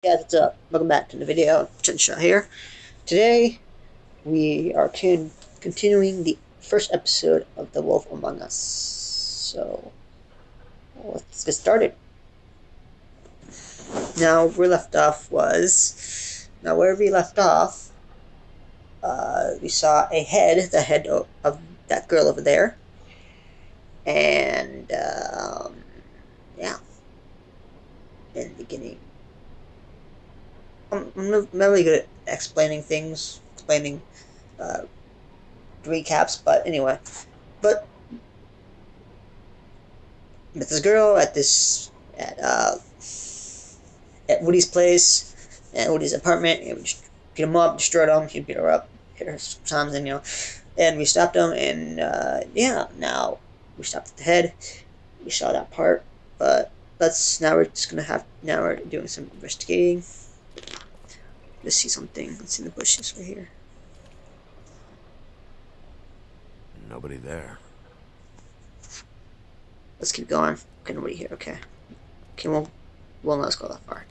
Guys, what's up? Welcome back to the video. Shot here. Today, we are continuing the first episode of The Wolf Among Us. So, let's get started. Now, where where we left off, we saw the head of that girl over there. And, yeah, in the beginning. I'm not really good at explaining uh, recaps, but anyway. But met this girl at Woody's place, at Woody's apartment, and we just beat him up, destroyed him. He beat her up, hit her sometimes, and we stopped him, and now we stopped at the head. We saw that part, but now we're doing some investigating. Let's see something. Let's see the bushes right here. Nobody there. Let's keep going. Okay, nobody here. Okay, well, not let's go that far.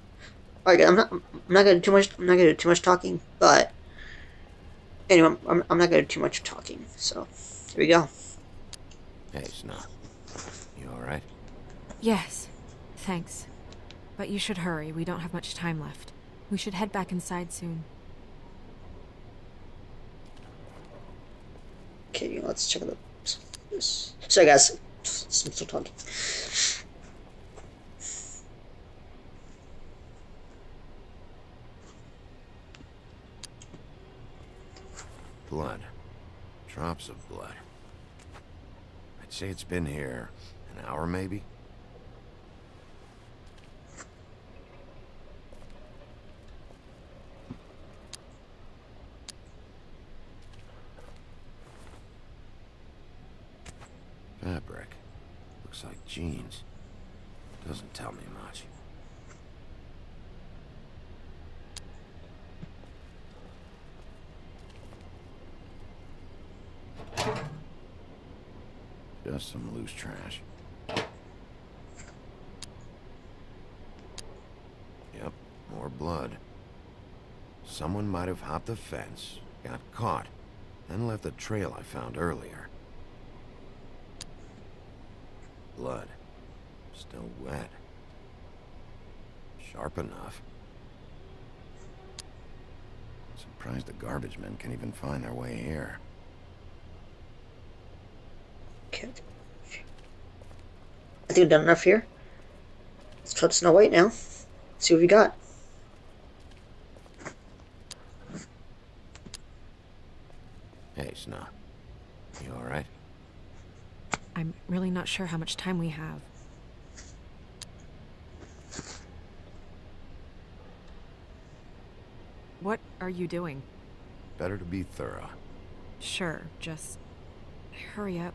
All right, guys, I'm not gonna do too much. I'm not gonna do too much talking, but anyway, I'm not gonna do too much talking. So here we go. Hey, Snow. You all right? Yes, thanks. But you should hurry. We don't have much time left. We should head back inside soon. Okay, let's check out this. Sorry, guys. I'm still talking. Blood. Drops of blood. I'd say it's been here an hour, maybe? Fabric. Looks like jeans. Doesn't tell me much. Just some loose trash. Yep, more blood. Someone might have hopped the fence, got caught, then left the trail I found earlier. Blood. Still wet. Sharp enough. Surprised the garbage men can even find their way here. Okay. I think we've done enough here. Let's try to Snow White now. See what we got. Hey, Snow. You alright? I'm really not sure how much time we have. What are you doing? Better to be thorough. Sure, just hurry up.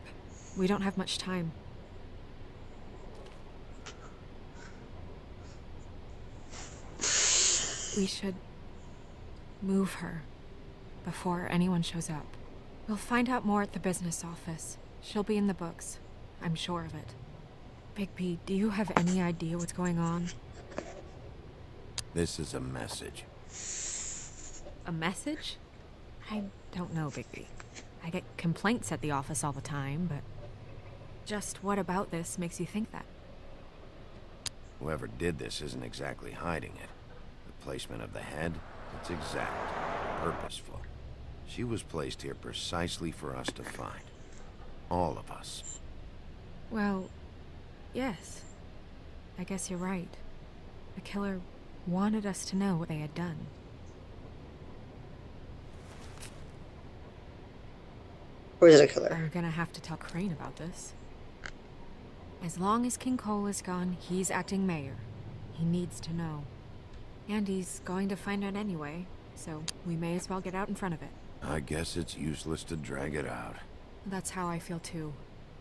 We don't have much time. We should move her before anyone shows up. We'll find out more at the business office. She'll be in the books. I'm sure of it. Bigby, do you have any idea what's going on? This is a message. A message? I don't know, Bigby. I get complaints at the office all the time, but just what about this makes you think that? Whoever did this isn't exactly hiding it. The placement of the head, it's exact, purposeful. She was placed here precisely for us to find. All of us. Well, yes. I guess you're right. The killer wanted us to know what they had done. Or is it a killer? We're gonna have to tell Crane about this. As long as King Cole is gone, he's acting mayor. He needs to know. And he's going to find out anyway, so we may as well get out in front of it. I guess it's useless to drag it out. That's how I feel too.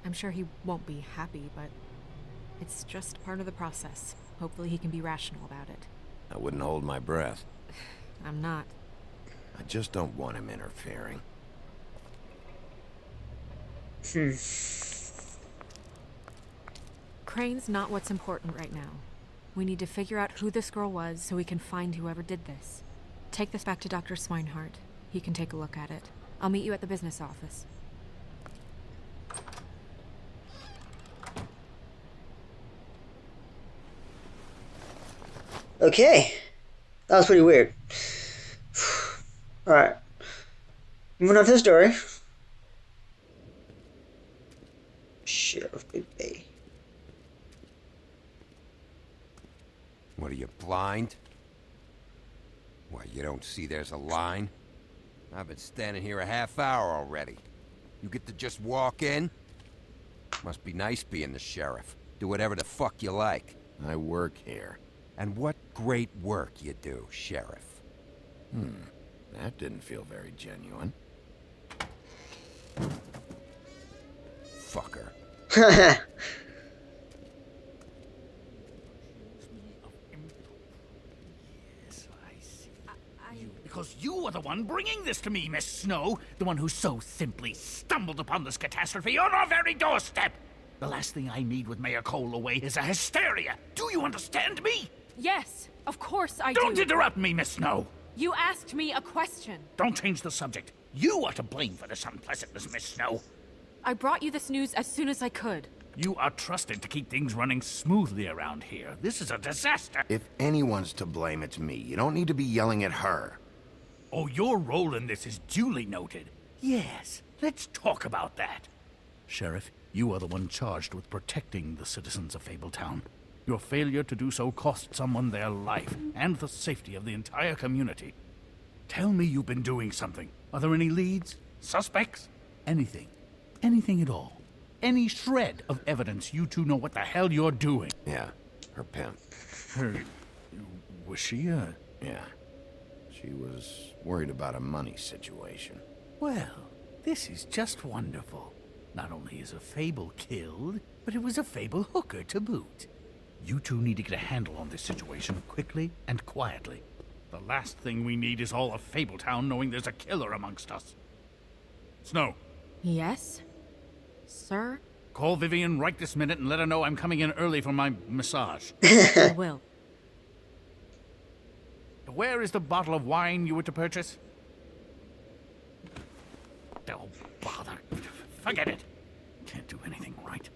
I'm sure he won't be happy, but it's just part of the process. Hopefully he can be rational about it. I wouldn't hold my breath. I'm not. I just don't want him interfering. Crane's not what's important right now. We need to figure out who this girl was so we can find whoever did this. Take this back to Dr. Swinehart. He can take a look at it. I'll meet you at the business office. Okay. That was pretty weird. Alright. Moving on to the story. Sheriff Bigby. What are you, blind? Why, you don't see there's a line? I've been standing here a half hour already. You get to just walk in? Must be nice being the sheriff. Do whatever the fuck you like. I work here. And what great work you do, sheriff. That didn't feel very genuine. Fucker. Because you are the one bringing this to me, Miss Snow. The one who so simply stumbled upon this catastrophe on our very doorstep. The last thing I need with Mayor Cole away is a hysteria. Do you understand me? Yes, of course I do. Don't interrupt me, Miss Snow. You asked me a question. Don't change the subject. You are to blame for this unpleasantness, Miss Snow. I brought you this news as soon as I could. You are trusted to keep things running smoothly around here. This is a disaster. If anyone's to blame, it's me. You don't need to be yelling at her. Oh, your role in this is duly noted. Yes, let's talk about that. Sheriff, you are the one charged with protecting the citizens of Fabletown. Your failure to do so cost someone their life and the safety of the entire community. Tell me you've been doing something. Are there any leads? Suspects? Anything. Anything at all. Any shred of evidence you two know what the hell you're doing. Yeah, her pimp. Her... was she Yeah. She was worried about a money situation. Well, this is just wonderful. Not only is a Fable killed, but it was a Fable hooker to boot. You two need to get a handle on this situation quickly and quietly. The last thing we need is all of Fabletown knowing there's a killer amongst us. Snow, Yes? Sir? call Vivian right this minute and let her know I'm coming in early for my massage. I will. Where is the bottle of wine you were to purchase? Oh, bother. Forget it. Can't do anything right.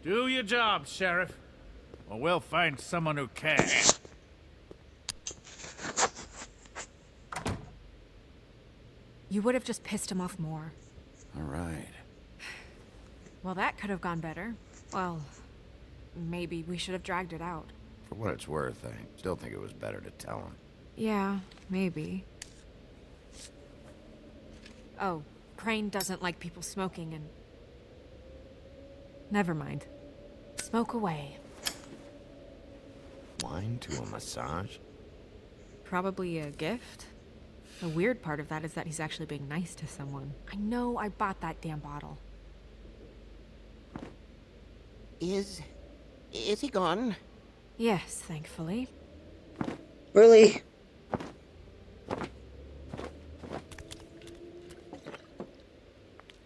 Do your job, Sheriff. Or we'll find someone who can. You would have just pissed him off more. All right. Well, that could have gone better. Well, maybe we should have dragged it out. For what it's worth, I still think it was better to tell him. Yeah, maybe. Oh, Crane doesn't like people smoking and... Never mind. Smoke away. Wine to a massage? Probably a gift. The weird part of that is that he's actually being nice to someone. I know I bought that damn bottle. Is he gone? Yes, thankfully. Really?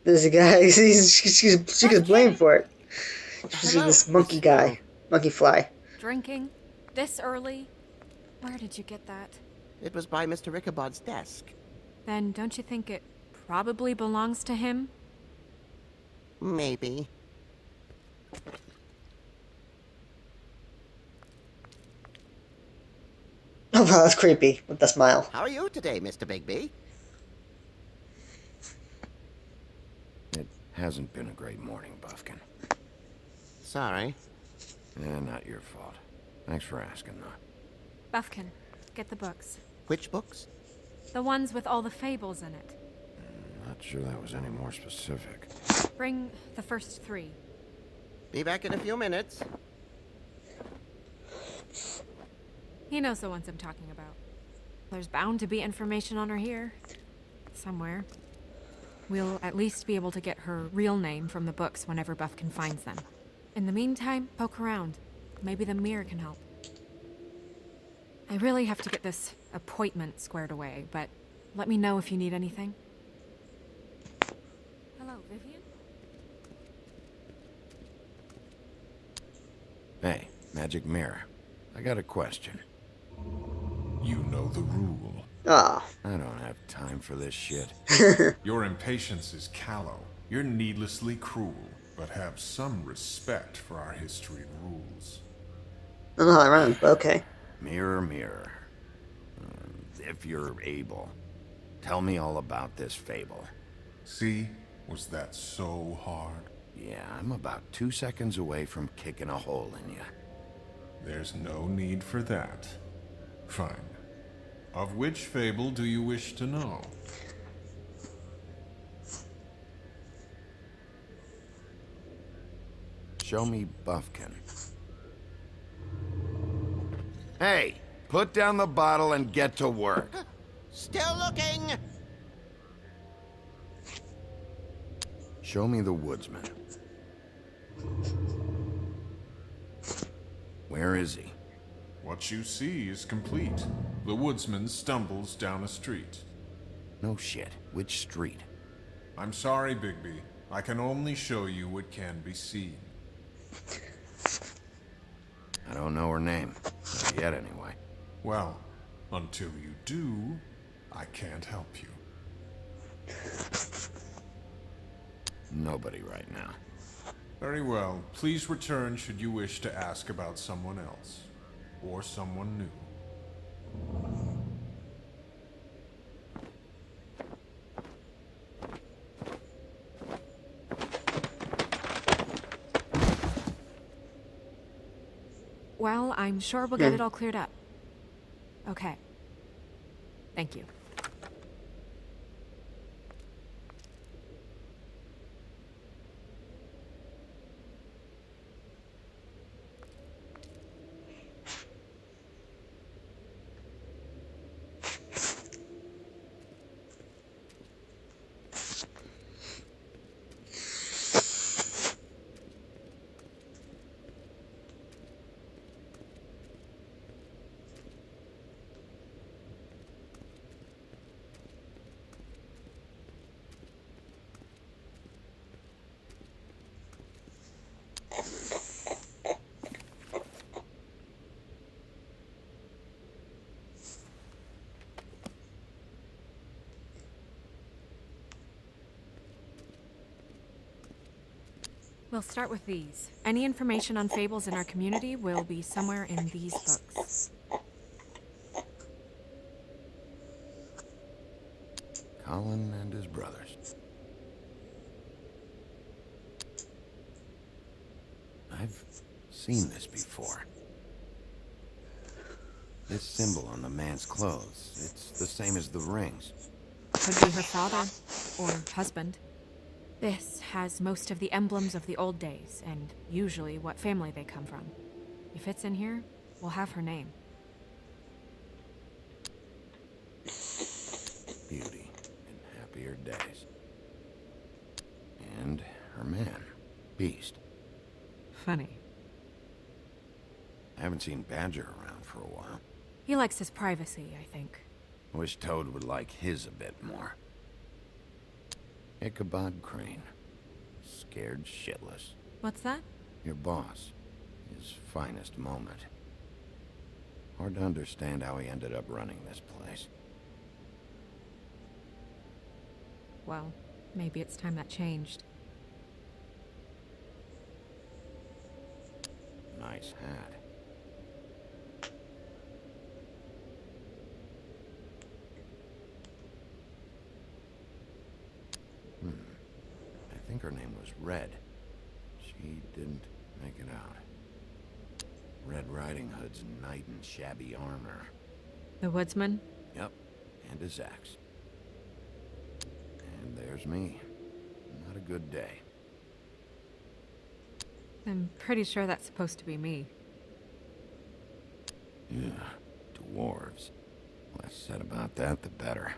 There's a guy, she gets blamed for it. She's this monkey guy. Monkey fly. Drinking? This early? Where did you get that? It was by Mr. Ichabod's desk. Then don't you think it probably belongs to him? Maybe. Oh wow, that's creepy with the smile. How are you today, Mr. Bigby? It hasn't been a great morning, Buffkin. Sorry. Not your fault. Thanks for asking, though. Buffkin, get the books. Which books? The ones with all the fables in it. Not sure that was any more specific. Bring the first 3. Be back in a few minutes. He knows the ones I'm talking about. There's bound to be information on her here. Somewhere. We'll at least be able to get her real name from the books whenever Buffkin finds them. In the meantime, poke around. Maybe the mirror can help. I really have to get this appointment squared away, but let me know if you need anything. Hello, Vivian? magic mirror. I got a question. You know the rule. Ah. I don't have time for this shit. Your impatience is callow. You're needlessly cruel, but have some respect for our history and rules. I don't know how I run, but okay. Mirror, mirror. If you're able, tell me all about this fable. See? Was that so hard? Yeah, I'm about 2 seconds away from kicking a hole in you. There's no need for that. Fine. Of which fable do you wish to know? Show me Buffkin. Hey, put down the bottle and get to work. Still looking. Show me the woodsman. Where is he? What you see is complete. The woodsman stumbles down a street. No shit. Which street? I'm sorry, Bigby. I can only show you what can be seen. I don't know her name. Not yet, anyway. Well, until you do, I can't help you. Nobody right now. Very well. Please return should you wish to ask about someone else. Or someone new. Well, I'm sure we'll get it all cleared up. Okay. Thank you. We'll start with these. Any information on fables in our community will be somewhere in these books. Colin and his brothers. I've seen this before. This symbol on the man's clothes, it's the same as the rings. Could be her father or husband. This has most of the emblems of the old days, and usually what family they come from. If it's in here, we'll have her name. Beauty in happier days. And her man, Beast. Funny. I haven't seen Badger around for a while. He likes his privacy, I think. I wish Toad would like his a bit more. Ichabod Crane. Scared shitless. What's that? Your boss. His finest moment. Hard to understand how he ended up running this place. Well, maybe it's time that changed. Nice hat. I think her name was Red. She didn't make it out. Red Riding Hood's knight in shabby armor. The woodsman? Yep, and his axe. And there's me. Not a good day. I'm pretty sure that's supposed to be me. Yeah, dwarves. Less said about that, the better.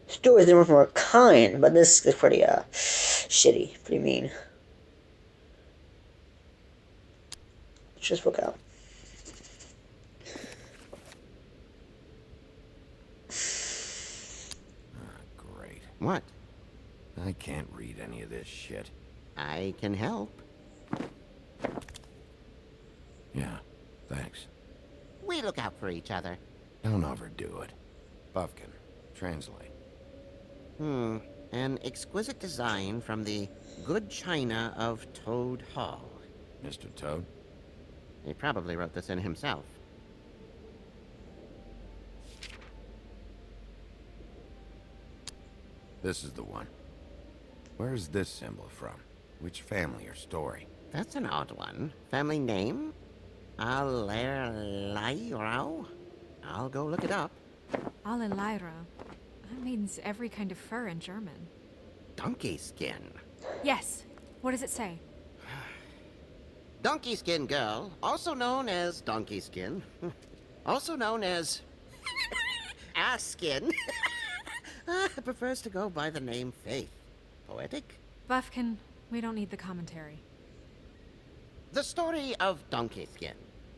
Stories they were more kind, but this is pretty shitty, pretty mean. Let's just look out. Great. What? I can't read any of this shit. I can help. We look out for each other. Don't overdo it. Buffkin, translate. An exquisite design from the good china of Toad Hall. Mr. Toad? He probably wrote this in himself. This is the one. Where is this symbol from? Which family or story? That's an odd one. Family name? Allerleirauh? I'll go look it up. Allelaira. That means every kind of fur in German. Donkey skin. Yes. What does it say? Donkey skin girl, also known as donkey skin, also known as ass skin, prefers to go by the name Faith. Poetic? Buffkin, we don't need the commentary. The story of Donkey Skin.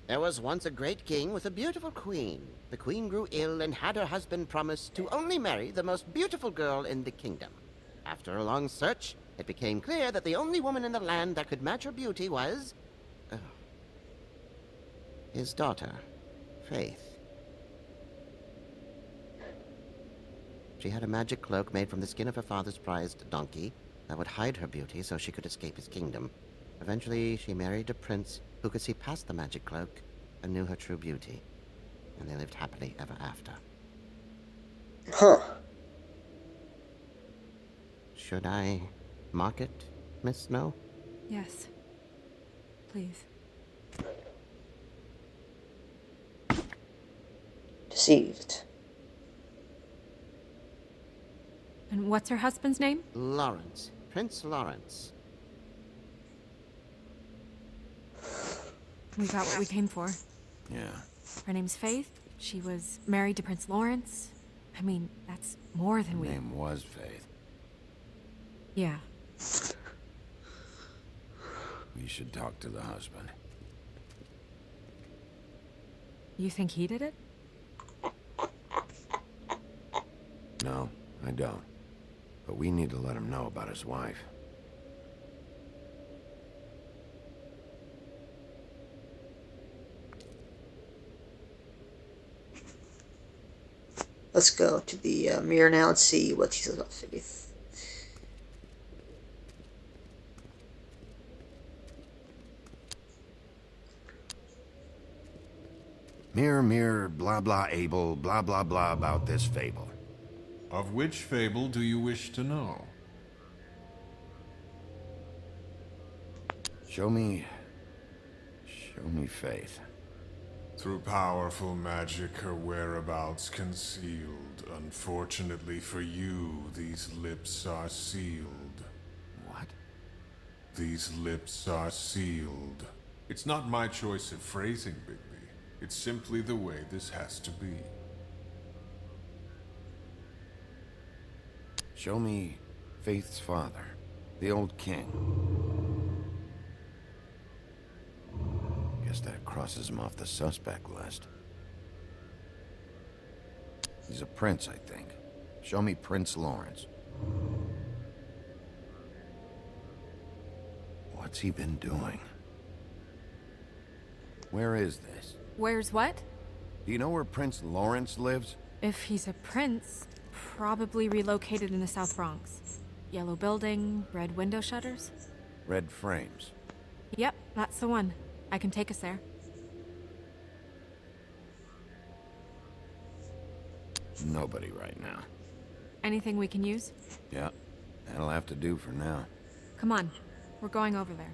There was once a great king with a beautiful queen. The queen grew ill and had her husband promise to only marry the most beautiful girl in the kingdom. After a long search, it became clear that the only woman in the land that could match her beauty was... his daughter, Faith. She had a magic cloak made from the skin of her father's prized donkey that would hide her beauty so she could escape his kingdom. Eventually, she married a prince who could see past the magic cloak and knew her true beauty. And they lived happily ever after. Huh. Should I mark it, Miss Snow? Yes. Please. Deceived. And what's her husband's name? Lawrence. Prince Lawrence. We got what we came for. Yeah. Her name's Faith. She was married to Prince Lawrence. I mean, that's more than Her we... name was Faith. Yeah. We should talk to the husband. You think he did it? No, I don't. But we need to let him know about his wife. Let's go to the mirror now and see what he says about Faith. Mirror, mirror, blah blah able, blah blah blah about this fable. Of which fable do you wish to know? Show me Faith. Through powerful magic, her whereabouts concealed. Unfortunately for you, these lips are sealed. What? These lips are sealed. It's not my choice of phrasing, Bigby. It's simply the way this has to be. Show me Faith's father, the old king. Guess that crosses him off the suspect list. He's a prince, I think. Show me Prince Lawrence. What's he been doing? Where is this? Where's what? Do you know where Prince Lawrence lives? If he's a prince, probably relocated in the South Bronx. Yellow building, red window shutters. Red frames. Yep, that's the one. I can take us there. Nobody right now. Anything we can use? Yeah, that'll have to do for now. Come on, we're going over there.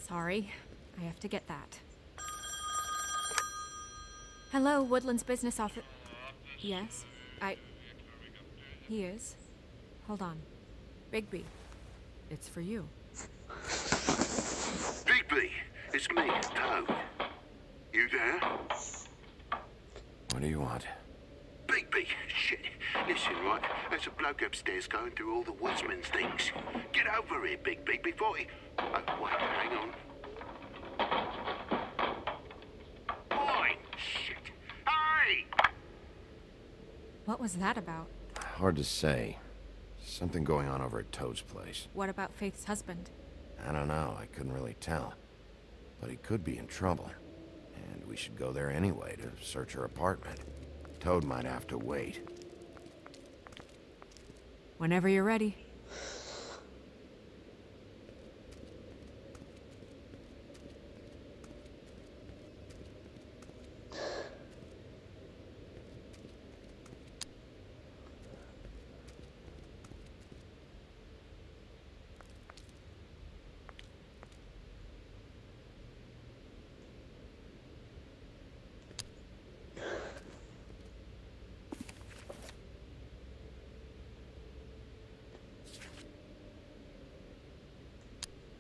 Sorry, I have to get that. Hello, Woodland's business office. Yes, He is. Hold on. Bigby, it's for you. Bigby, it's me, Toad. You there? What do you want? Bigby, shit. Listen, right, there's a bloke upstairs going through all the woodsman's things. Get over here, Bigby, before he... Oh, wait, hang on. Oi, shit. Hey! What was that about? Hard to say. Something going on over at Toad's place. What about Faith's husband? I don't know, I couldn't really tell. But he could be in trouble. And we should go there anyway to search her apartment. Toad might have to wait. Whenever you're ready.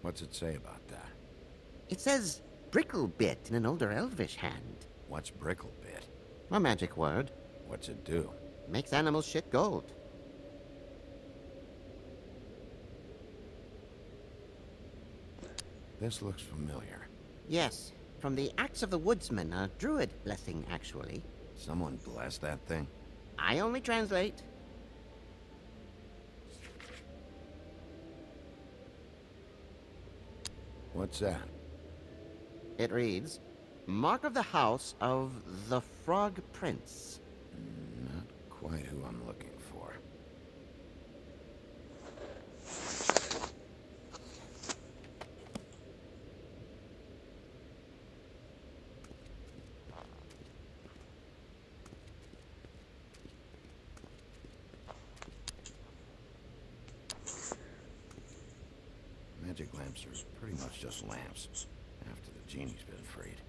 What's it say about that? It says Bricklebit in an older elvish hand. What's Bricklebit? A magic word. What's it do? Makes animals shit gold. This looks familiar. Yes, from the Axe of the Woodsman, a druid blessing, actually. Someone blessed that thing? I only translate. What's that? It reads, Mark of the House of the Frog Prince. Not quite who I'm looking for. Magic lamps are pretty much just lamps, after the genie's been freed.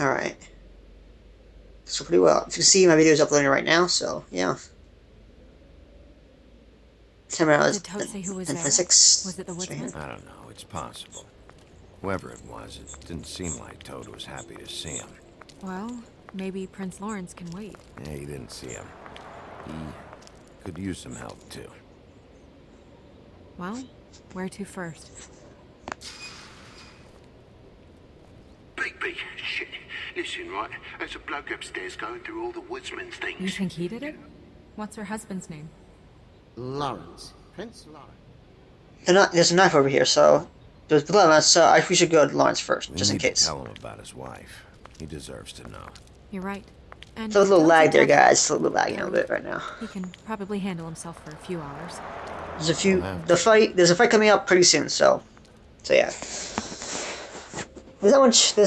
Alright. So pretty well. If you see, my video is uploading right now, so yeah. Camera Did Toad say who was there? 6. Was it the woodsman? I don't know, it's possible. Whoever it was, it didn't seem like Toad was happy to see him. Well, maybe Prince Lawrence can wait. Yeah, he didn't see him. He could use some help, too. Well, where to first? Big, shit. Listen, right, there's a bloke upstairs going through all the woodsman's things. You think he did it? What's her husband's name? Lawrence. Prince Lawrence. There's a knife over here, so there's blood on us, so we should go to Lawrence first, We just in need to case. tell him about his wife. He deserves to know. You're right. And So a little Toad's lag there, tough. guys. It's a little lagging a little bit right now. He can probably handle himself for a few hours. There's a few. Wow. There's a fight coming up pretty soon, so yeah. There's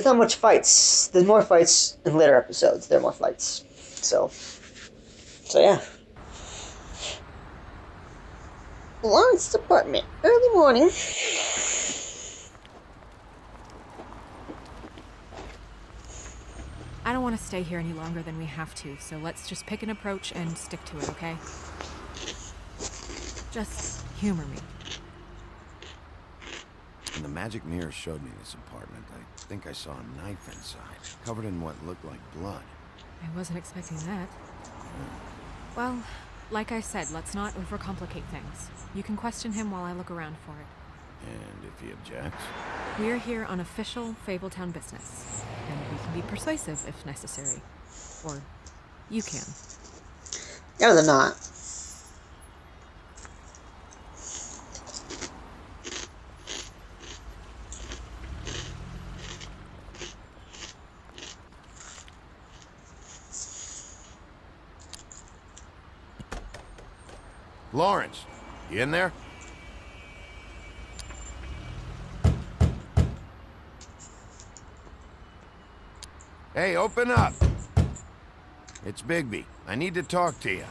not much fights. There's more fights in later episodes. There are more fights. So yeah. Lawrence's apartment. Early morning. I don't want to stay here any longer than we have to, so let's just pick an approach and stick to it, okay? Just humor me. When the magic mirror showed me this apartment, I think I saw a knife inside, covered in what looked like blood. I wasn't expecting that. Well, like I said, let's not overcomplicate things. You can question him while I look around for it. And if he objects? We're here on official Fabletown business, and we can be persuasive if necessary. Or you can. Yeah, they're not. Lawrence, you in there? Hey, open up! It's Bigby. I need to talk to you.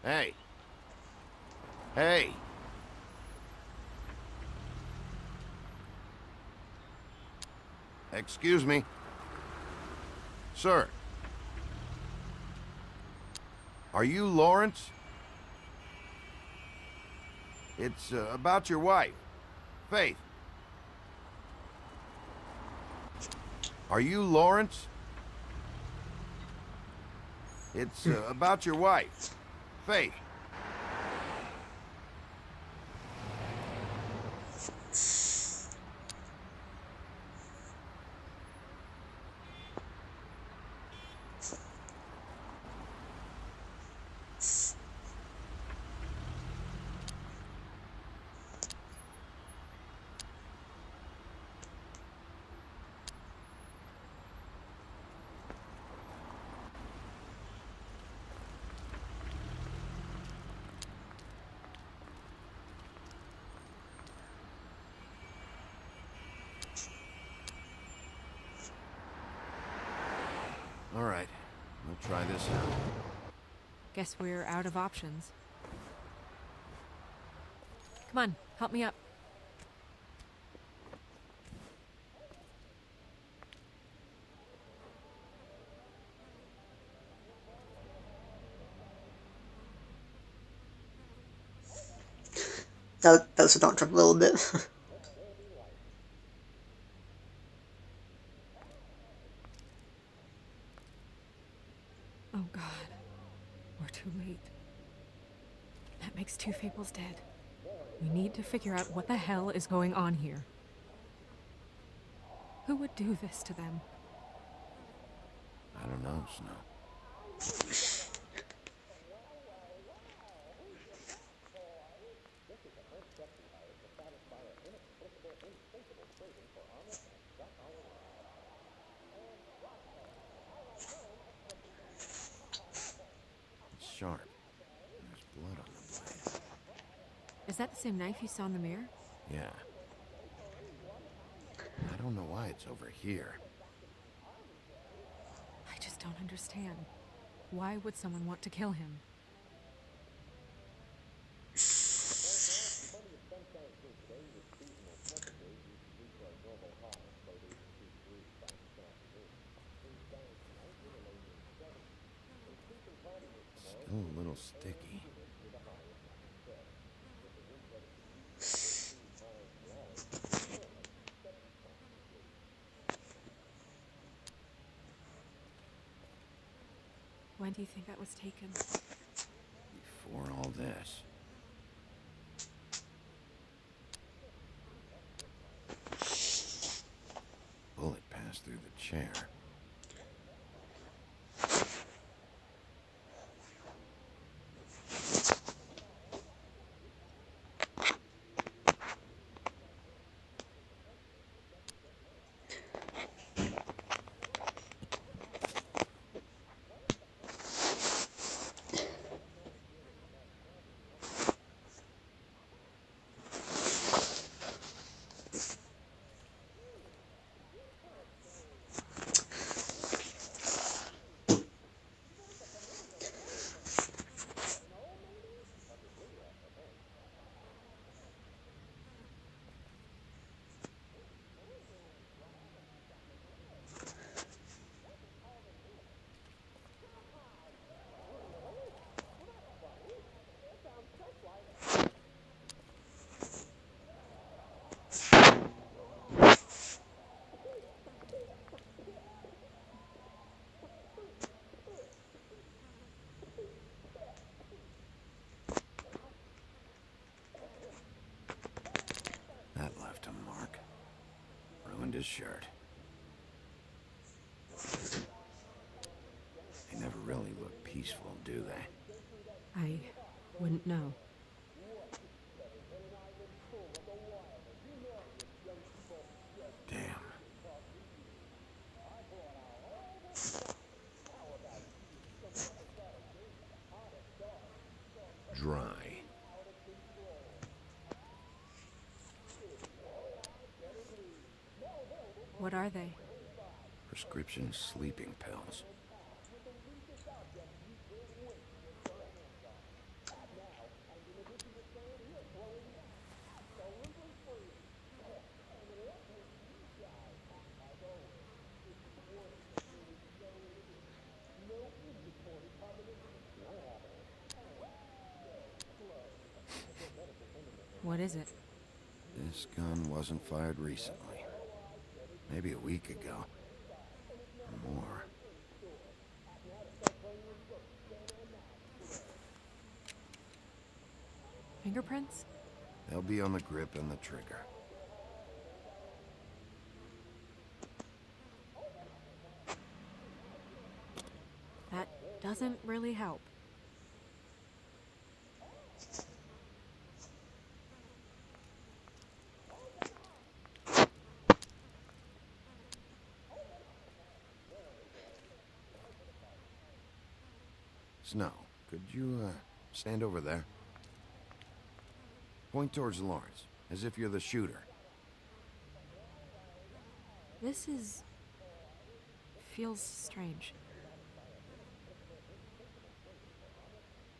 Hey. Hey. Excuse me. Sir. Are you Lawrence? It's about your wife, Faith. Are you Lawrence? It's about your wife, Faith. All right, we'll try this out. Guess we're out of options. Come on, help me up. That was a don't trip a little bit. Oh God, we're too late. That makes two Fables dead. We need to figure out what the hell is going on here. Who would do this to them? I don't know, Snow. It's sharp. There's blood on the blade. Is that the same knife you saw in the mirror? Yeah. I don't know why it's over here. I just don't understand. Why would someone want to kill him? Still a little sticky. When do you think that was taken? Before all this. Bullet passed through the chair. That left a mark. Ruined his shirt. They never really look peaceful, do they? I wouldn't know. Damn. Dry. What are they? Prescription sleeping pills. What is it? This gun wasn't fired recently. Maybe a week ago. Or more. Fingerprints? They'll be on the grip and the trigger. That doesn't really help. Snow, could you, stand over there? Point towards Lawrence, as if you're the shooter. This is... feels strange.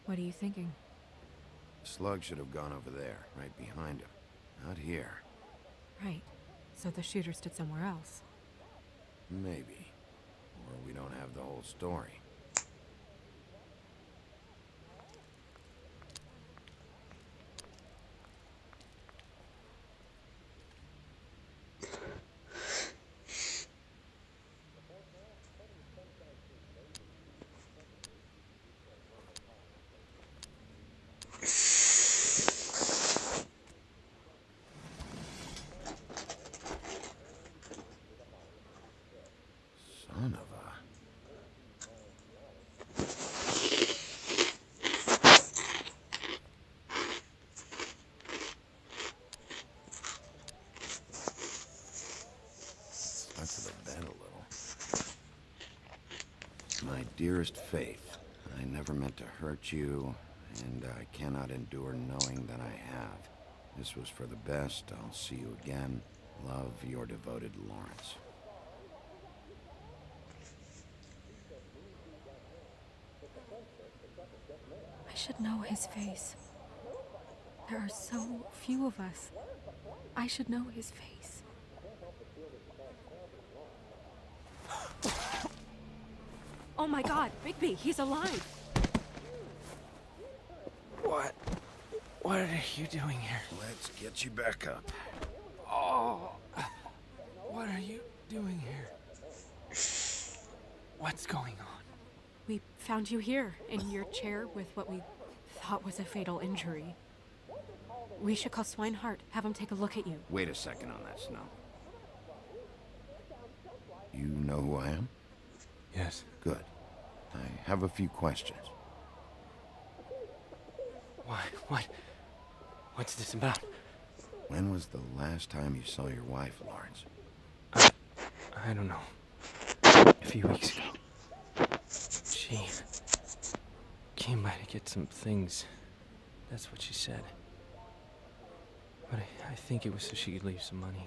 What are you thinking? Slug should have gone over there, right behind him. Not here. Right. So the shooter stood somewhere else. Maybe. Or we don't have the whole story. Son of a... Stuck to the bed a little. My dearest Faith, I never meant to hurt you, and I cannot endure knowing that I have. This was for the best. I'll see you again. Love, your devoted Lawrence. I should know his face. There are so few of us. I should know his face. Oh my God, Bigby, he's alive! What are you doing here? Let's get you back up. Oh, what are you doing here? What's going on? We found you here, in your chair with what we thought was a fatal injury. We should call Swinehart, have him take a look at you. Wait a second on that, Snow. You know who I am? Yes. Good. I have a few questions. Why? What's this about? When was the last time you saw your wife, Lawrence? I don't know. A few weeks ago. She came by to get some things. That's what she said. But I think it was so she could leave some money.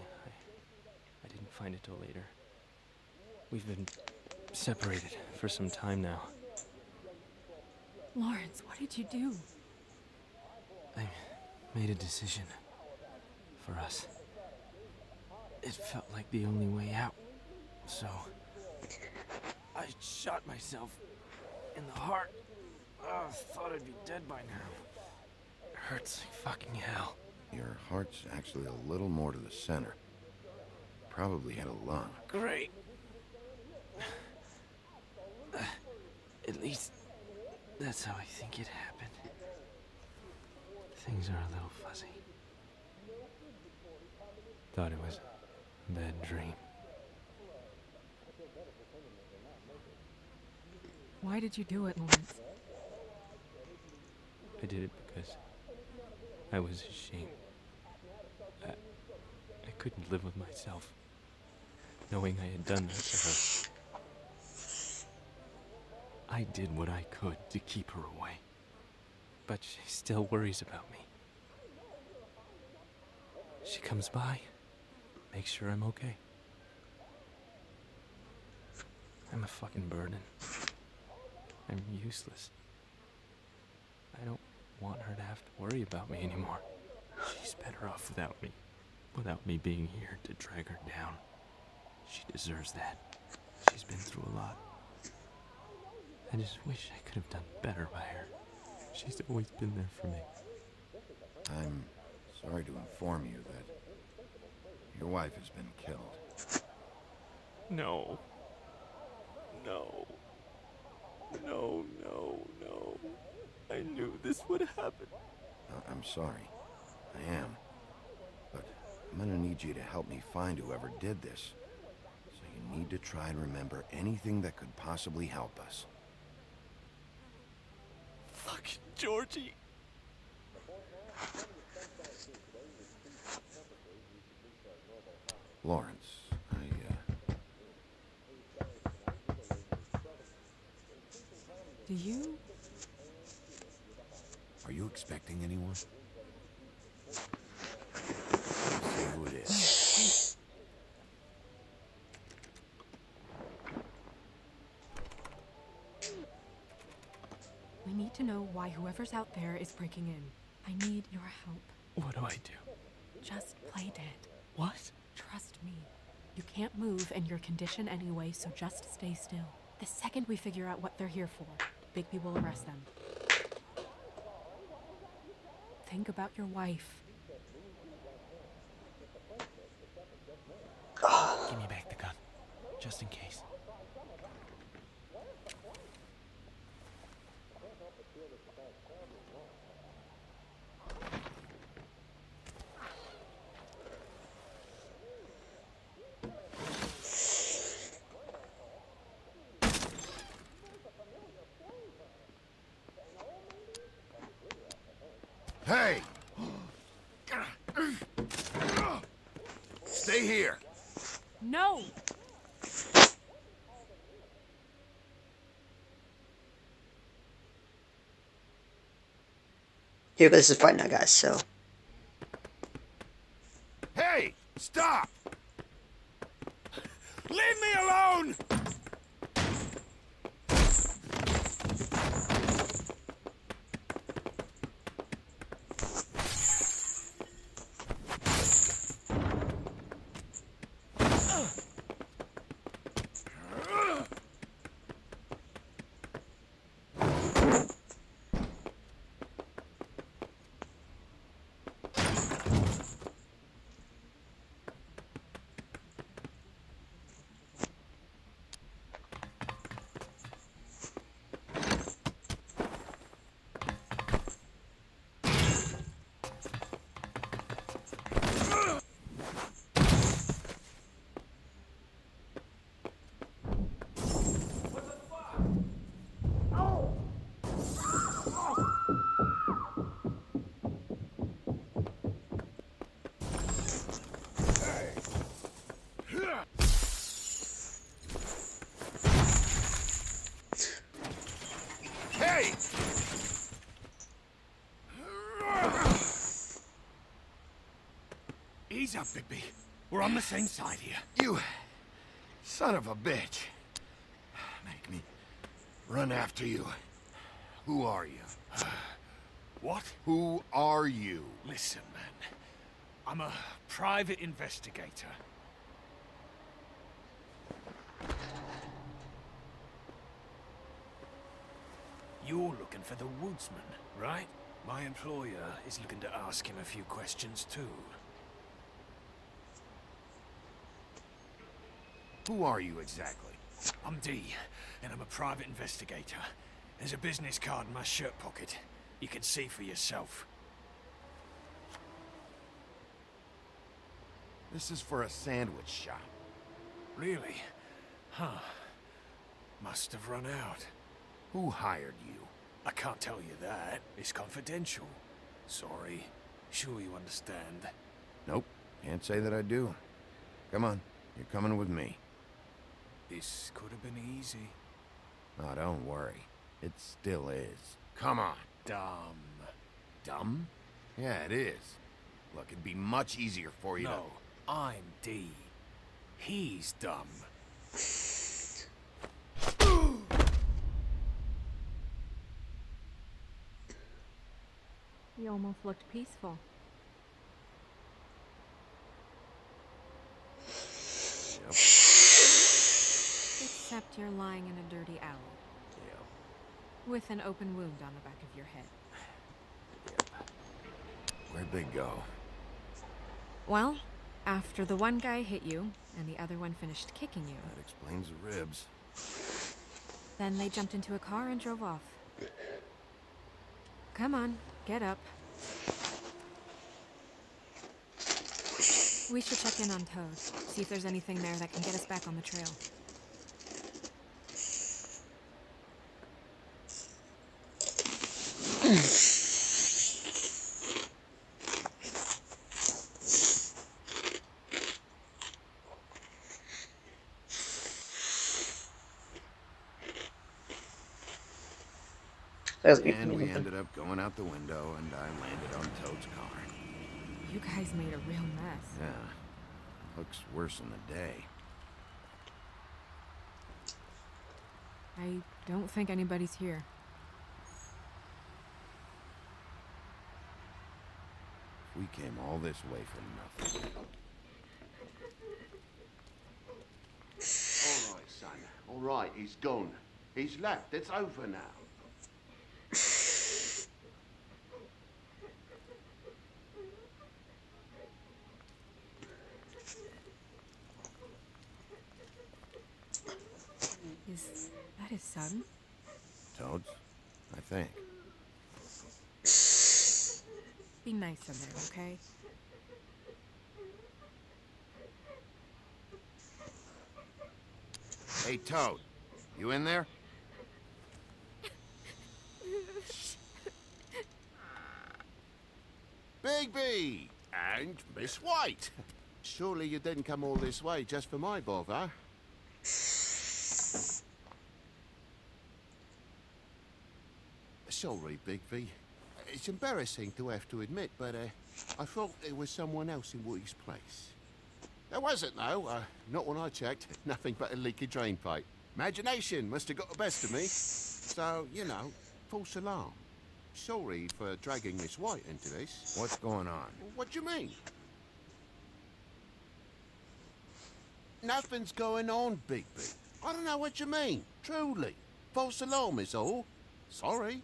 I didn't find it till later. We've been separated for some time now. Lawrence, what did you do? I made a decision for us. It felt like the only way out. So I shot myself in the heart. Oh, thought I'd be dead by now. It hurts like fucking hell. Your heart's actually a little more to the center. Probably had a lung. Great. At least that's how I think it happened. Things are a little fuzzy. Thought it was a bad dream. Why did you do it, Lawrence? I did it because I was ashamed. I couldn't live with myself, knowing I had done that to her. I did what I could to keep her away, but she still worries about me. She comes by, makes sure I'm okay. I'm a fucking burden. I'm useless. I don't want her to have to worry about me anymore. She's better off without me being here to drag her down. She deserves that. She's been through a lot. I just wish I could have done better by her. She's always been there for me. I'm Sorry to inform you that your wife has been killed. No. No. No, no, no. I knew this would happen. I'm sorry. I am. But I'm gonna need you to help me find whoever did this. So you need to try and remember anything that could possibly help us. Fuck, Georgie. Lawrence, Do you? Are you expecting anyone? Let's see who it is. We need to know why whoever's out there is breaking in. I need your help. What do I do? Just play dead. What? Trust me. You can't move in your condition anyway, so just stay still. The second we figure out what they're here for, Bigby will arrest them. Think about your wife. Give me back the gun. Just in case. Hey! Stay here! No! Here goes this fight now, guys, so. Hey! Stop! Leave me alone! Hey! Ease up, Bigby. We're on the same side here. You son of a bitch. Make me run after you. Who are you? What? Who are you? Listen, man. I'm a private investigator. You're looking for the woodsman, right? My employer is looking to ask him a few questions, too. Who are you exactly? I'm D, and I'm a private investigator. There's a business card in my shirt pocket. You can see for yourself. This is for a sandwich shop. Really? Huh. Must have run out. Who hired you? I can't tell you that. It's confidential. Sorry. Sure you understand. Nope. Can't say that I do. Come on. You're coming with me. This could have been easy. Oh, don't worry. It still is. Come on. Dumb. Dumb? Yeah, it is. Look, it'd be much easier for you No, I'm D. He's dumb. You almost looked peaceful. to... Yep. Except you're lying in a dirty alley. Yep. With an open wound on the back of your head. Where'd they go? Well, after the one guy hit you, and the other one finished kicking you, That explains the ribs. then they jumped into a car and drove off. Come on, get up. We should check in on Toad, see if there's anything there that can get us back on the trail. And we ended up going out the window, and I landed on Toad's car. You guys made a real mess. Yeah, looks worse in the day. I don't think anybody's here. We came all this way for nothing. All right, son. All right, he's gone. He's left. It's over now. Is that his son? Toad's, I think. Be nice in there, okay? Hey, Toad, you in there? Bigby! And Miss White! Surely you didn't come all this way just for my bother? Sorry, Bigby. It's embarrassing to have to admit, but I thought there was someone else in Woody's place. There wasn't, though. Not when I checked. Nothing but a leaky drain pipe. Imagination must have got the best of me. So, you know, false alarm. Sorry for dragging Miss White into this. What's going on? What do you mean? Nothing's going on, Bigby. I don't know what you mean. Truly. False alarm is all. Sorry.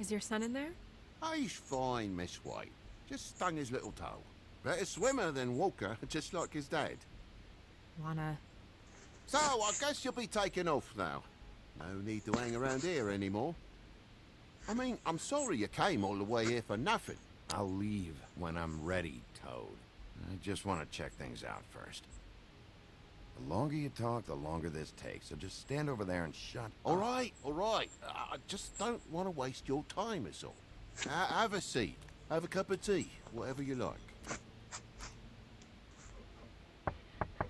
Is your son in there? Oh, he's fine, Miss White. Just stung his little toe. Better swimmer than Walker, just like his dad. Wanna... So, I guess you'll be taking off now. No need to hang around here anymore. I mean, I'm sorry you came all the way here for nothing. I'll leave when I'm ready, Toad. I just want to check things out first. The longer you talk, the longer this takes, so just stand over there and shut up. All right. I just don't want to waste your time, is all. Have a seat. Have a cup of tea. Whatever you like.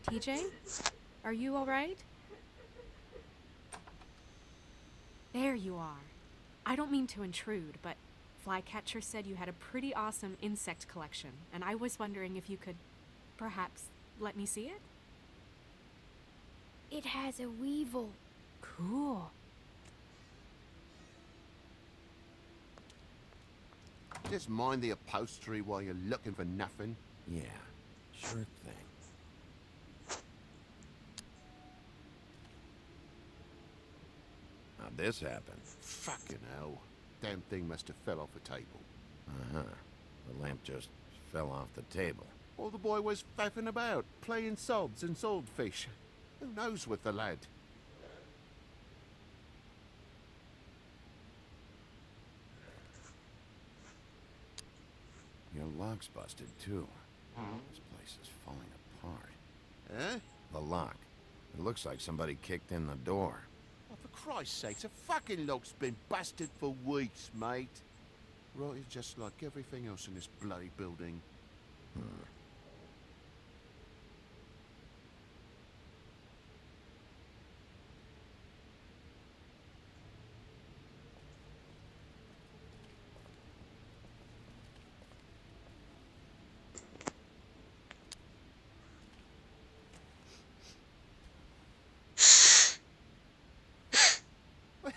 TJ? Are you alright? There you are. I don't mean to intrude, but Flycatcher said you had a pretty awesome insect collection, and I was wondering if you could perhaps let me see it? It has a weevil. Cool. Just mind the upholstery while you're looking for nothing. Yeah, sure thing. How'd this happen? Fucking hell. Damn thing must have fell off the table. Uh-huh. The lamp just fell off the table. Or the boy was faffing about, playing sods and swordfish. Who knows with the lad? Your lock's busted, too. This place is falling apart. Eh? The lock. It looks like somebody kicked in the door. Oh, for Christ's sake, the fucking lock's been busted for weeks, mate. Right, it's just like everything else in this bloody building.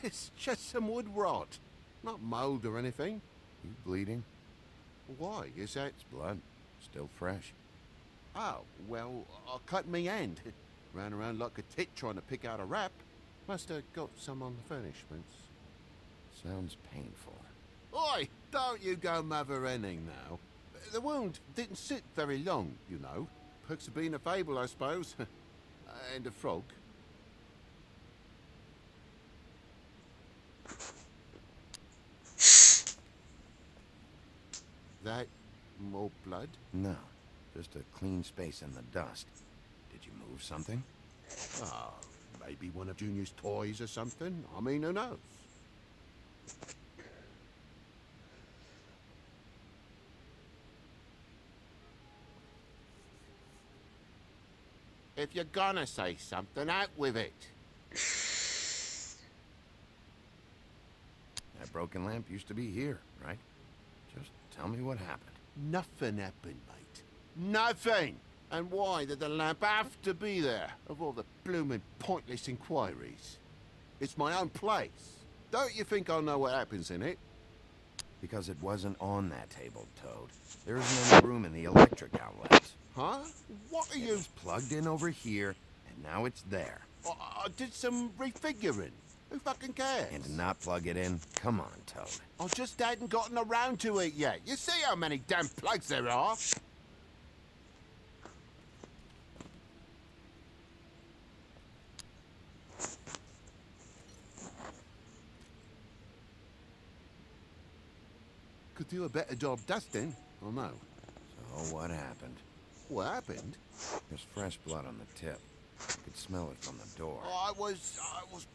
It's just some wood rot. Not mold or anything. You bleeding? Why? Is that... It's blood. Still fresh. Oh, well, I cut me hand. Ran around like a tit trying to pick out a wrap. Must have got some on the furnishments. Sounds painful. Oi, don't you go mother-henning now. The wound didn't sit very long, you know. Perks of being a fable, I suppose. And a frog. That more blood? No, just a clean space in the dust. Did you move something? Oh, maybe one of Junior's toys or something. I mean, who knows? If you're gonna say something, out with it. That broken lamp used to be here, right? Just tell me what happened. Nothing happened, mate. Nothing! And why did the lamp have to be there, of all the blooming pointless inquiries? It's my own place. Don't you think I know what happens in it? Because it wasn't on that table, Toad. There isn't any room in the electric outlets. Huh? What are you... It's plugged in over here, and now it's there. I did some refiguring. Who fucking cares? And to not plug it in? Come on, Toad. I just hadn't gotten around to it yet. You see how many damn plugs there are? Could do a better job dusting, or no? So what happened? What happened? There's fresh blood on the tip. You could smell it from the door. I was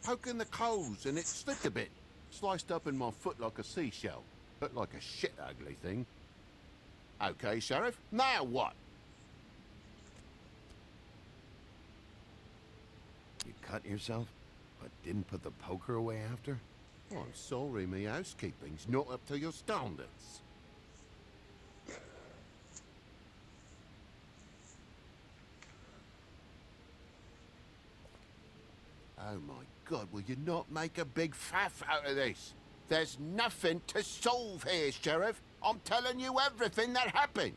poking the coals and it slipped a bit. Sliced up in my foot like a seashell. Looked like a shit ugly thing. Okay, Sheriff, now what? You cut yourself, but didn't put the poker away after? Oh, I'm sorry, me housekeeping's not up to your standards. Oh my God, will you not make a big faff out of this? There's nothing to solve here, Sheriff. I'm telling you everything that happened.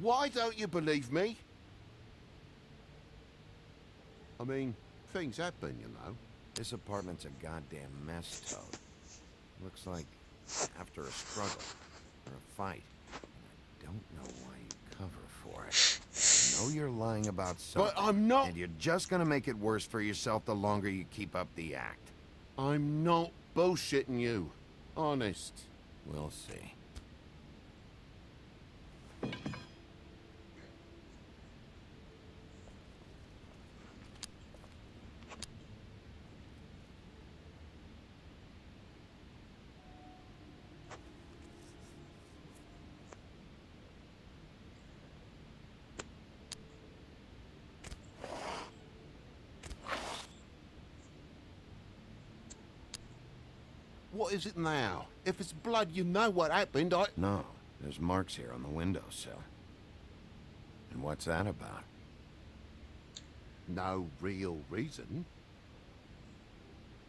Why don't you believe me? I mean, things happen, you know. This apartment's a goddamn mess, Toad. Looks like after a struggle or a fight. I don't know why you cover for it. I know you're lying about something. But I'm not... And you're just gonna make it worse for yourself the longer you keep up the act. I'm not bullshitting you. Honest. We'll see. What is it now? If it's blood, you know what happened. No, there's marks here on the windowsill. And what's that about? No real reason.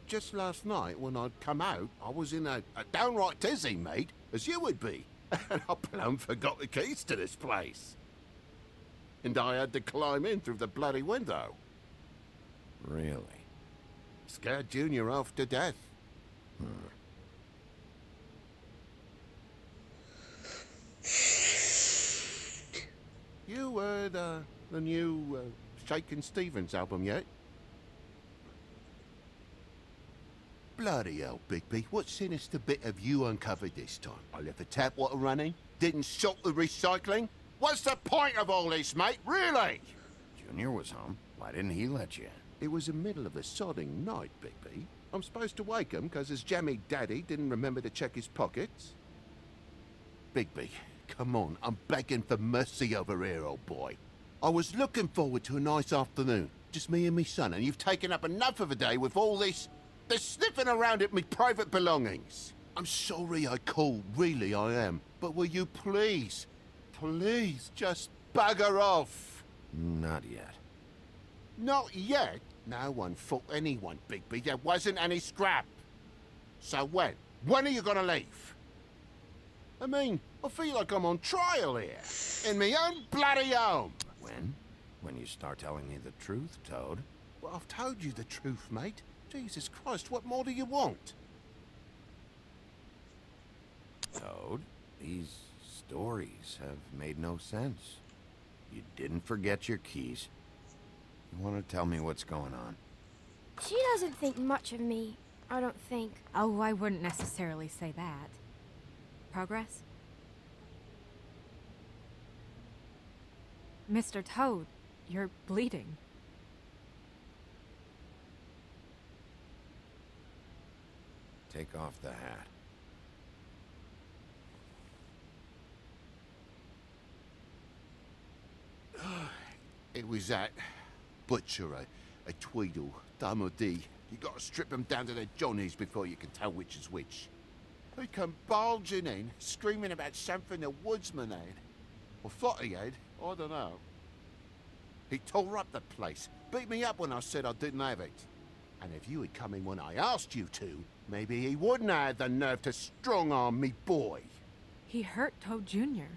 Just last night, when I'd come out, I was in a downright tizzy, mate, as you would be. And I plumb forgot the keys to this place. And I had to climb in through the bloody window. Really? Scared Junior off to death. You heard the new Shakin' Stevens album yet? Bloody hell, Bigby, what sinister bit have you uncovered this time? I left the tap water running, didn't stop the recycling? What's the point of all this, mate, really? Junior was home. Why didn't he let you in? It was the middle of a sodding night, Bigby. I'm supposed to wake him because his jammy daddy didn't remember to check his pockets. Bigby, come on, I'm begging for mercy over here, old boy. I was looking forward to a nice afternoon, just me and me son, and you've taken up enough of a day with all this sniffing around at me private belongings. I'm sorry I called, really I am, but will you please just bugger off? Not yet. Not yet? No one fought anyone, Bigby. There wasn't any scrap. So when? When are you gonna leave? I mean, I feel like I'm on trial here. In my own bloody home. When? When you start telling me the truth, Toad? Well, I've told you the truth, mate. Jesus Christ, what more do you want? Toad, these stories have made no sense. You didn't forget your keys. You want to tell me what's going on? She doesn't think much of me, I don't think. Oh, I wouldn't necessarily say that. Progress? Mr. Toad, you're bleeding. Take off the hat. It was that butcher, a Tweedle, Dumody. You gotta strip them down to their johnnies before you can tell which is which. He come bulging in, screaming about something the woodsman had. Or thought he had, I don't know. He tore up the place, beat me up when I said I didn't have it. And if you had come in when I asked you to, maybe he wouldn't have had the nerve to strong-arm me boy. He hurt Toad Jr.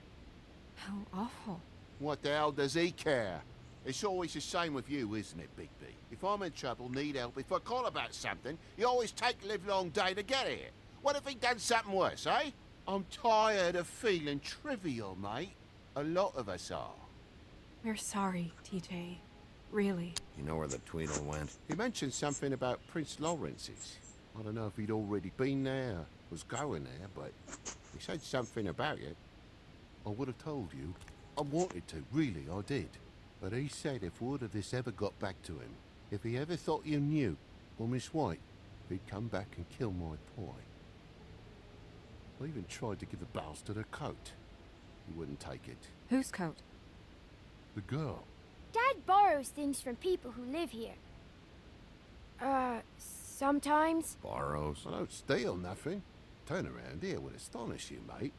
How awful. What the hell does he care? It's always the same with you, isn't it, Bigby? If I'm in trouble, need help, if I call about something, you always take a livelong day to get here. What if he done something worse, eh? I'm tired of feeling trivial, mate. A lot of us are. We're sorry, TJ. Really. You know where the Tweedle went? He mentioned something about Prince Lawrence's. I don't know if he'd already been there, or was going there, but he said something about it. I would have told you. I wanted to, really, I did. But he said if word of this ever got back to him, if he ever thought you knew, or Miss White, he'd come back and kill my boy. I even tried to give the bastard a coat. He wouldn't take it. Whose coat? The girl. Dad borrows things from people who live here. Sometimes. Borrows? I don't steal nothing. Turn around here would astonish you, mate.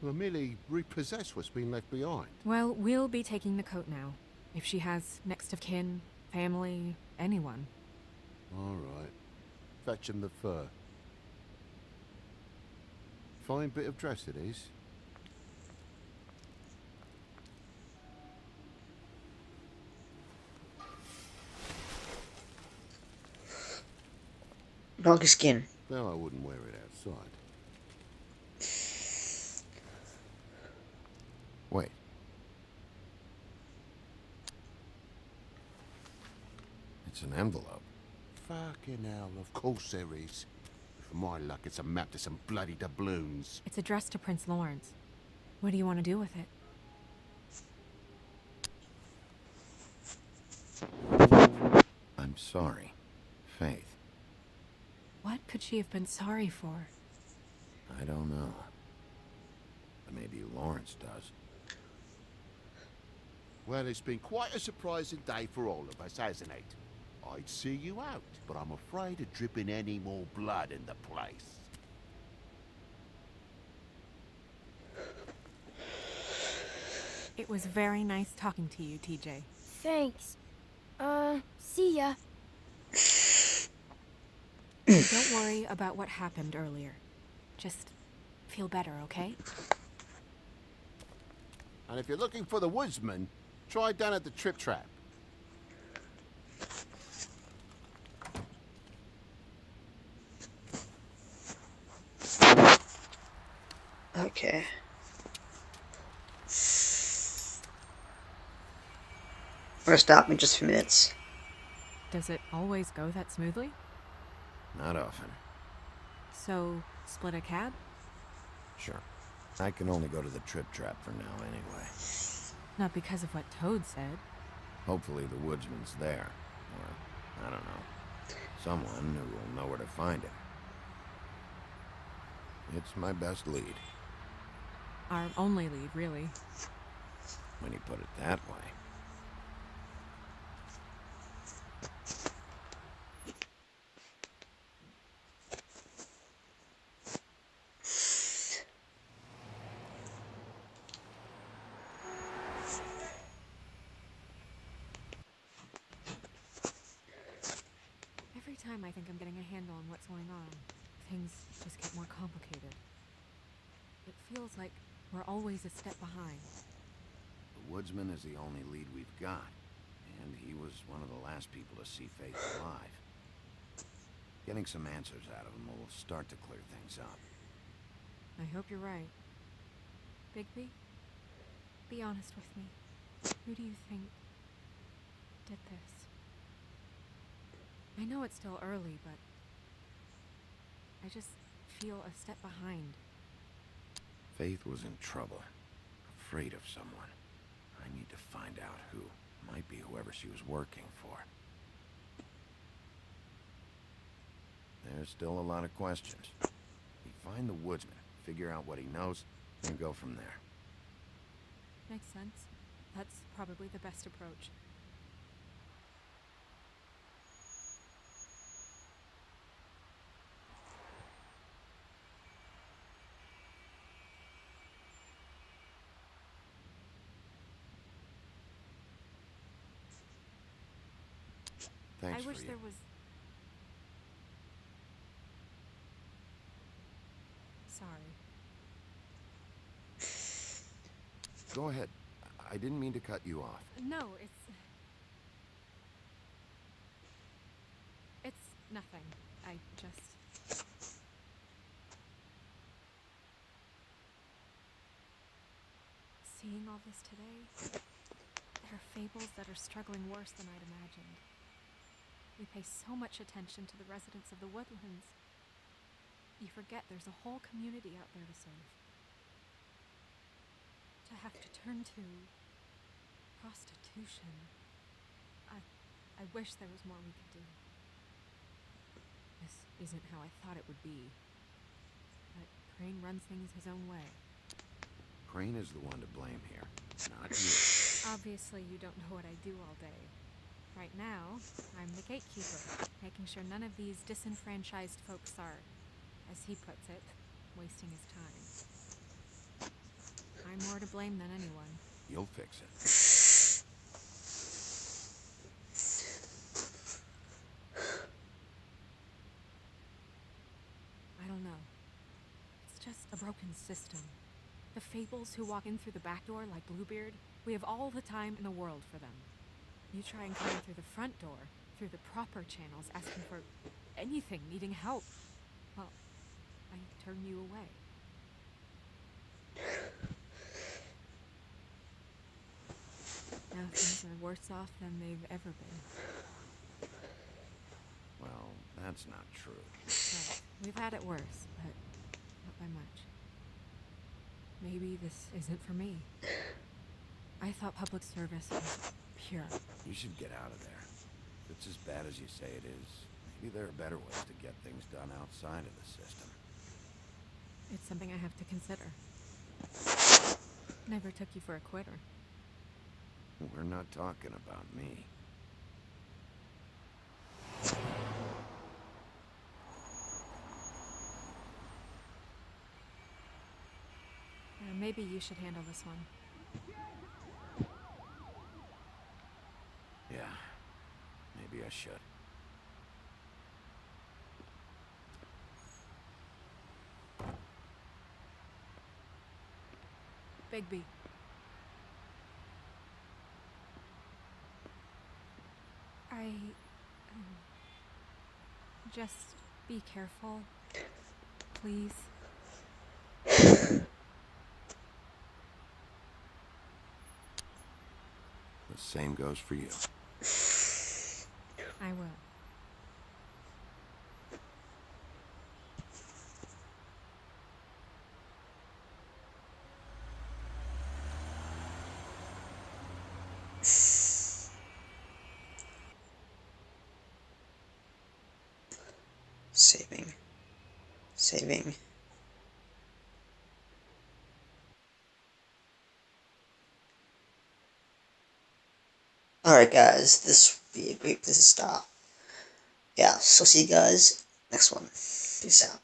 We'll merely repossess what's been left behind. Well, we'll be taking the coat now. If she has next of kin, family, anyone. All right. Fetch him the fur. Fine bit of dress it is. Donkey skin. No, I wouldn't wear it outside. Wait. It's an envelope. Fucking hell, of course there is. For my luck, it's a map to some bloody doubloons. It's addressed to Prince Lawrence. What do you want to do with it? I'm sorry. Faith. What could she have been sorry for? I don't know. But maybe Lawrence does. Well, it's been quite a surprising day for all of us, hasn't it? I'd see you out, but I'm afraid of dripping any more blood in the place. It was very nice talking to you, TJ. Thanks. See ya. Don't worry about what happened earlier. Just feel better, okay? And if you're looking for the woodsman, try down at the Trip Trap. Okay. We're gonna stop in just a few minutes. Does it always go that smoothly? Not often. So, split a cab? Sure. I can only go to the Trip Trap for now anyway. Not because of what Toad said. Hopefully the woodsman's there. Or, I don't know. Someone who will know where to find him. It's my best lead. Our only lead, really. When you put it that way. Every time I think I'm getting a handle on what's going on, things just get more complicated. It feels like we're always a step behind. The woodsman is the only lead we've got. And he was one of the last people to see Faith alive. Getting some answers out of him will start to clear things up. I hope you're right. Bigby, be honest with me. Who do you think did this? I know it's still early, but I just feel a step behind. Faith was in trouble, afraid of someone. I need to find out who. Might be whoever she was working for. There's still a lot of questions. We find the woodsman, figure out what he knows, and go from there. Makes sense. That's probably the best approach. Thanks I for wish you. there was... Sorry. Go ahead. I didn't mean to cut you off. No, it's nothing. I just... Seeing all this today, there are fables that are struggling worse than I'd imagined. We pay so much attention to the residents of the woodlands. You forget there's a whole community out there to serve. To have to turn to prostitution. I wish there was more we could do. This isn't how I thought it would be. But Crane runs things his own way. Crane is the one to blame here, not you. Obviously, you don't know what I do all day. Right now, I'm the gatekeeper, making sure none of these disenfranchised folks are, as he puts it, wasting his time. I'm more to blame than anyone. You'll fix it. I don't know. It's just a broken system. The fables who walk in through the back door like Bluebeard, we have all the time in the world for them. You try and come in through the front door, through the proper channels, asking for anything, needing help. Well, I turn you away. Now things are worse off than they've ever been. Well, that's not true. Right. We've had it worse, but not by much. Maybe this isn't for me. I thought public service was pure. You should get out of there. If it's as bad as you say it is, maybe there are better ways to get things done outside of the system. It's something I have to consider. Never took you for a quitter. We're not talking about me. Maybe you should handle this one. Yeah, maybe I should. Bigby. Just be careful, please. The same goes for you. I will. Saving. Alright guys, this would be a great place to stop. Yeah, so see you guys next one. Peace out.